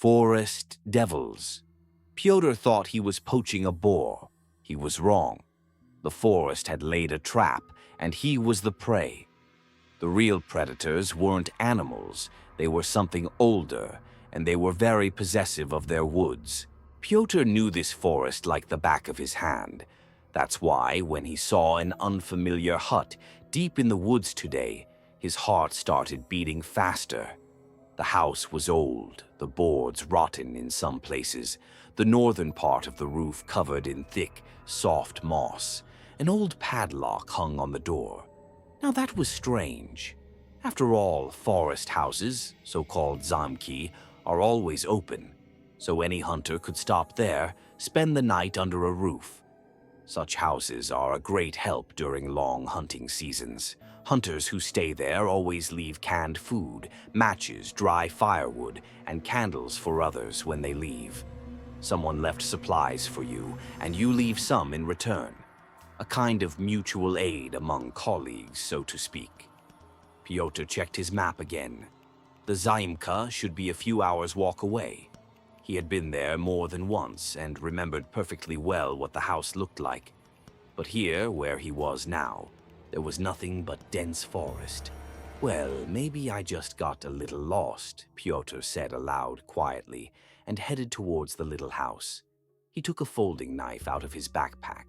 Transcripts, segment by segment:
Forest devils. Pyotr thought he was poaching a boar. He was wrong. The forest had laid a trap, and he was the prey. The real predators weren't animals. They were something older, and they were very possessive of their woods. Pyotr knew this forest like the back of his hand. That's why, when he saw an unfamiliar hut deep in the woods today, his heart started beating faster. The house was old, the boards rotten in some places, the northern part of the roof covered in thick, soft moss. An old padlock hung on the door. Now that was strange. After all, forest houses, so-called zamki, are always open, so any hunter could stop there, spend the night under a roof. Such houses are a great help during long hunting seasons. Hunters who stay there always leave canned food, matches, dry firewood, and candles for others when they leave. Someone left supplies for you, and you leave some in return. A kind of mutual aid among colleagues, so to speak. Pyotr checked his map again. The Zaimka should be a few hours' walk away. He had been there more than once and remembered perfectly well what the house looked like. But here, where he was now, there was nothing but dense forest. Well, maybe I just got a little lost, Pyotr said aloud quietly, and headed towards the little house. He took a folding knife out of his backpack.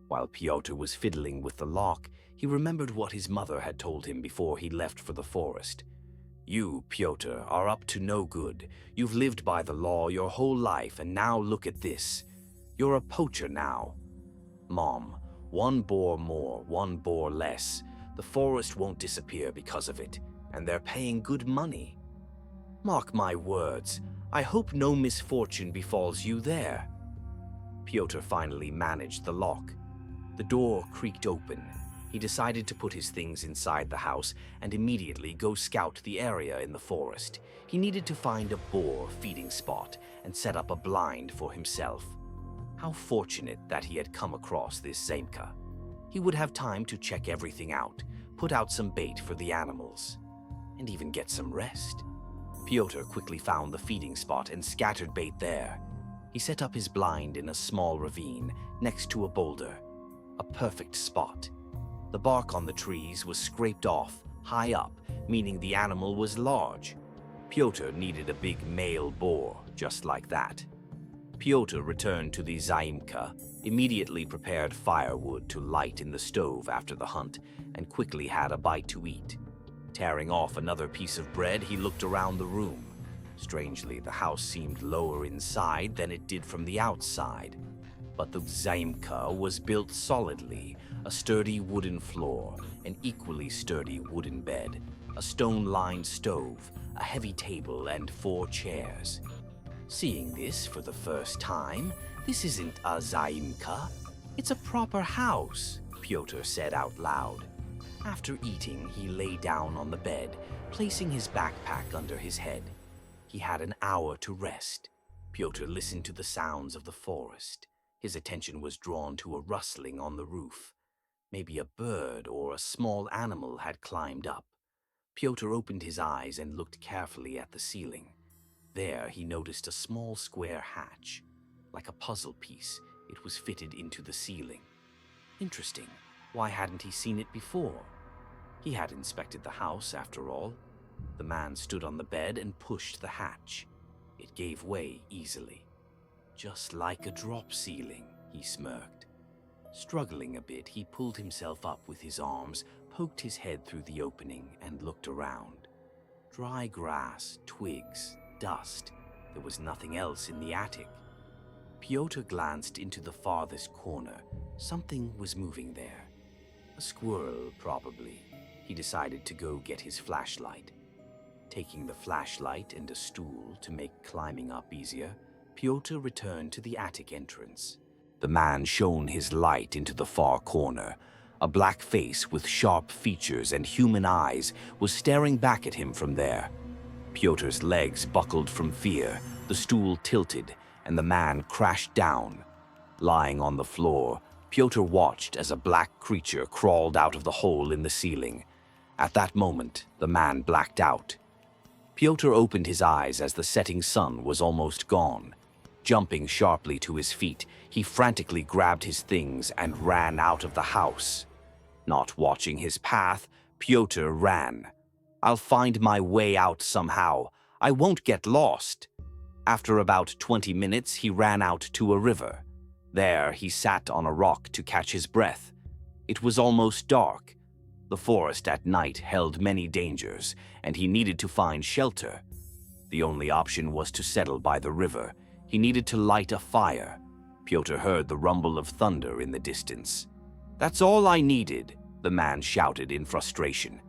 While Pyotr was fiddling with the lock, he remembered what his mother had told him before he left for the forest. You, Pyotr, are up to no good. You've lived by the law your whole life, and now look at this. You're a poacher now. Mom, one boar more, one boar less. The forest won't disappear because of it, and they're paying good money. Mark my words, I hope no misfortune befalls you there. Pyotr finally managed the lock. The door creaked open. He decided to put his things inside the house and immediately go scout the area in the forest. He needed to find a boar feeding spot and set up a blind for himself. How fortunate that he had come across this Zaimka. He would have time to check everything out, put out some bait for the animals, and even get some rest. Pyotr quickly found the feeding spot and scattered bait there. He set up his blind in a small ravine next to a boulder. A perfect spot. The bark on the trees was scraped off, high up, meaning the animal was large. Pyotr needed a big male boar, just like that. Pyotr returned to the Zaimka, immediately prepared firewood to light in the stove after the hunt, and quickly had a bite to eat. Tearing off another piece of bread, he looked around the room. Strangely, the house seemed lower inside than it did from the outside. But the Zaimka was built solidly, a sturdy wooden floor, an equally sturdy wooden bed, a stone-lined stove, a heavy table, and 4 chairs. Seeing this for the first time, this isn't a Zaimka, it's a proper house, Pyotr said out loud. After eating, he lay down on the bed, placing his backpack under his head. He had an hour to rest. Pyotr listened to the sounds of the forest. His attention was drawn to a rustling on the roof. Maybe a bird or a small animal had climbed up. Pyotr opened his eyes and looked carefully at the ceiling. There he noticed a small square hatch. Like a puzzle piece, it was fitted into the ceiling. Interesting. Why hadn't he seen it before? He had inspected the house, after all. The man stood on the bed and pushed the hatch. It gave way easily. Just like a drop ceiling, he smirked. Struggling a bit, he pulled himself up with his arms, poked his head through the opening, and looked around. Dry grass, twigs, dust. There was nothing else in the attic. Pyotr glanced into the farthest corner. Something was moving there. A squirrel, probably. He decided to go get his flashlight. Taking the flashlight and a stool to make climbing up easier, Pyotr returned to the attic entrance. The man shone his light into the far corner. A black face with sharp features and human eyes was staring back at him from there. Pyotr's legs buckled from fear, the stool tilted, and the man crashed down. Lying on the floor, Pyotr watched as a black creature crawled out of the hole in the ceiling. At that moment, the man blacked out. Pyotr opened his eyes as the setting sun was almost gone. Jumping sharply to his feet, he frantically grabbed his things and ran out of the house. Not watching his path, Pyotr ran. "I'll find my way out somehow. I won't get lost." After about 20 minutes, he ran out to a river. There, he sat on a rock to catch his breath. It was almost dark. The forest at night held many dangers, and he needed to find shelter. The only option was to settle by the river. He needed to light a fire. Pyotr heard the rumble of thunder in the distance. "That's all I needed," the man shouted in frustration.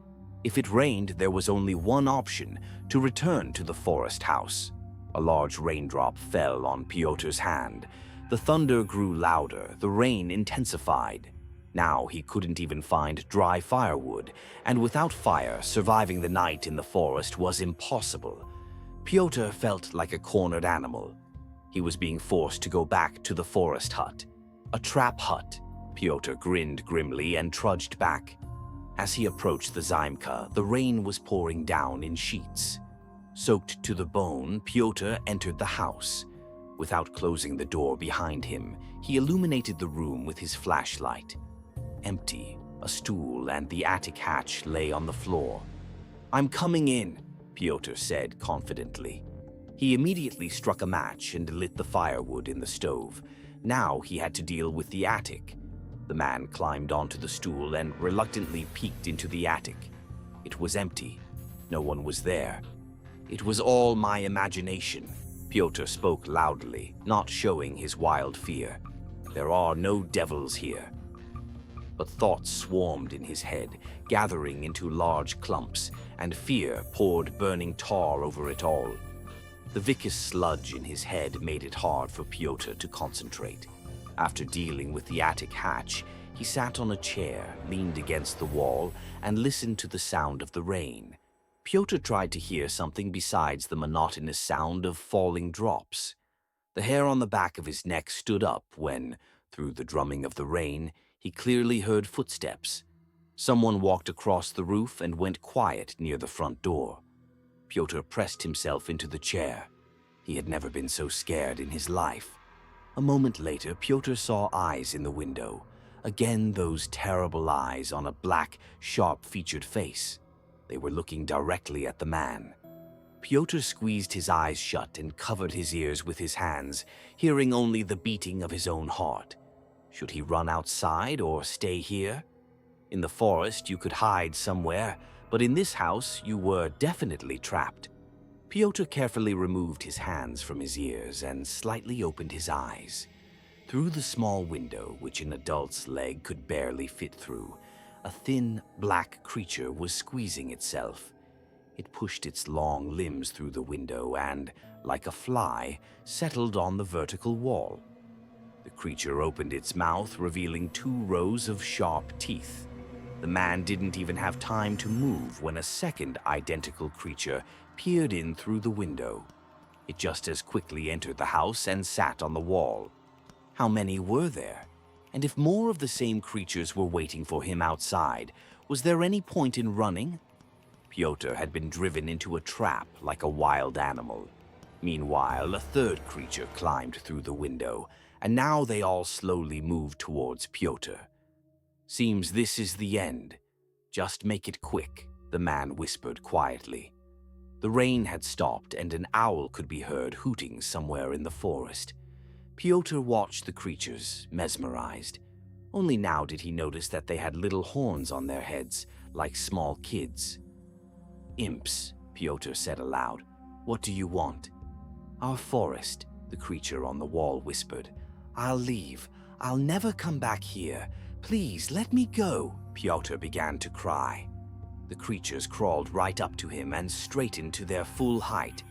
If it rained, there was only one option: to return to the forest house. A large raindrop fell on Pyotr's hand. The thunder grew louder, the rain intensified. Now he couldn't even find dry firewood, and without fire, surviving the night in the forest was impossible. Pyotr felt like a cornered animal. He was being forced to go back to the forest hut. A trap hut. Pyotr grinned grimly and trudged back. As he approached the Zymka, the rain was pouring down in sheets. Soaked to the bone, Pyotr entered the house. Without closing the door behind him, he illuminated the room with his flashlight. Empty, a stool and the attic hatch lay on the floor. "I'm coming in," Pyotr said confidently. He immediately struck a match and lit the firewood in the stove. Now he had to deal with the attic. The man climbed onto the stool and reluctantly peeked into the attic. It was empty. No one was there. "It was all my imagination," Pyotr spoke loudly, not showing his wild fear. "There are no devils here." But thoughts swarmed in his head, gathering into large clumps, and fear poured burning tar over it all. The viscous sludge in his head made it hard for Pyotr to concentrate. After dealing with the attic hatch, he sat on a chair, leaned against the wall, and listened to the sound of the rain. Pyotr tried to hear something besides the monotonous sound of falling drops. The hair on the back of his neck stood up when, through the drumming of the rain, he clearly heard footsteps. Someone walked across the roof and went quiet near the front door. Pyotr pressed himself into the chair. He had never been so scared in his life. A moment later, Pyotr saw eyes in the window. Again, those terrible eyes on a black, sharp-featured face. They were looking directly at the man. Pyotr squeezed his eyes shut and covered his ears with his hands, hearing only the beating of his own heart. Should he run outside or stay here? In the forest, you could hide somewhere, but in this house, you were definitely trapped. Pyotr carefully removed his hands from his ears and slightly opened his eyes. Through the small window, which an adult's leg could barely fit through, a thin, black creature was squeezing itself. It pushed its long limbs through the window and, like a fly, settled on the vertical wall. The creature opened its mouth, revealing 2 rows of sharp teeth. The man didn't even have time to move when a second identical creature peered in through the window. It just as quickly entered the house and sat on the wall. How many were there? And if more of the same creatures were waiting for him outside, was there any point in running? Pyotr had been driven into a trap like a wild animal. Meanwhile, a third creature climbed through the window, and now they all slowly moved towards Pyotr. "Seems this is the end. Just make it quick," the man whispered quietly. The rain had stopped, and an owl could be heard hooting somewhere in the forest. Pyotr watched the creatures, mesmerized. Only now did he notice that they had little horns on their heads, like small kids. "Imps," Pyotr said aloud. "What do you want?" "Our forest," the creature on the wall whispered. "I'll leave. I'll never come back here. Please, let me go," Pyotr began to cry. The creatures crawled right up to him and straightened to their full height.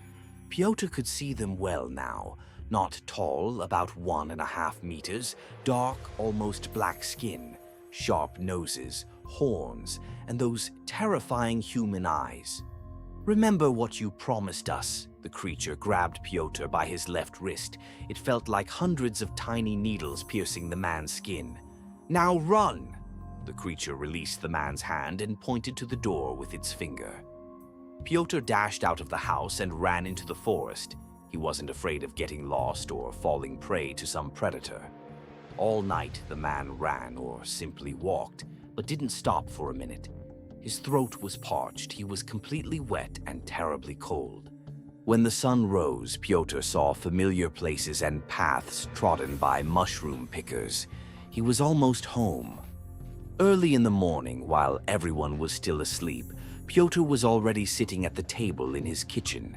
Pyotr could see them well now. Not tall, about 1.5 meters, dark, almost black skin, sharp noses, horns, and those terrifying human eyes. "Remember what you promised us." The creature grabbed Pyotr by his left wrist. It felt like hundreds of tiny needles piercing the man's skin. "Now run!" The creature released the man's hand and pointed to the door with its finger. Pyotr dashed out of the house and ran into the forest. He wasn't afraid of getting lost or falling prey to some predator. All night, the man ran or simply walked, but didn't stop for a minute. His throat was parched, he was completely wet and terribly cold. When the sun rose, Pyotr saw familiar places and paths trodden by mushroom pickers. He was almost home. Early in the morning, while everyone was still asleep, Pyotr was already sitting at the table in his kitchen.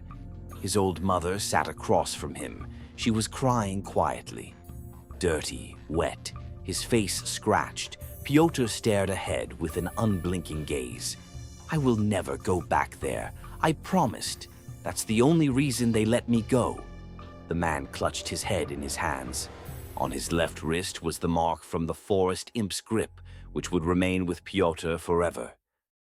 His old mother sat across from him. She was crying quietly. Dirty, wet, his face scratched, Pyotr stared ahead with an unblinking gaze. "I will never go back there. I promised. That's the only reason they let me go." The man clutched his head in his hands. On his left wrist was the mark from the forest imp's grip, which would remain with Pyotr forever.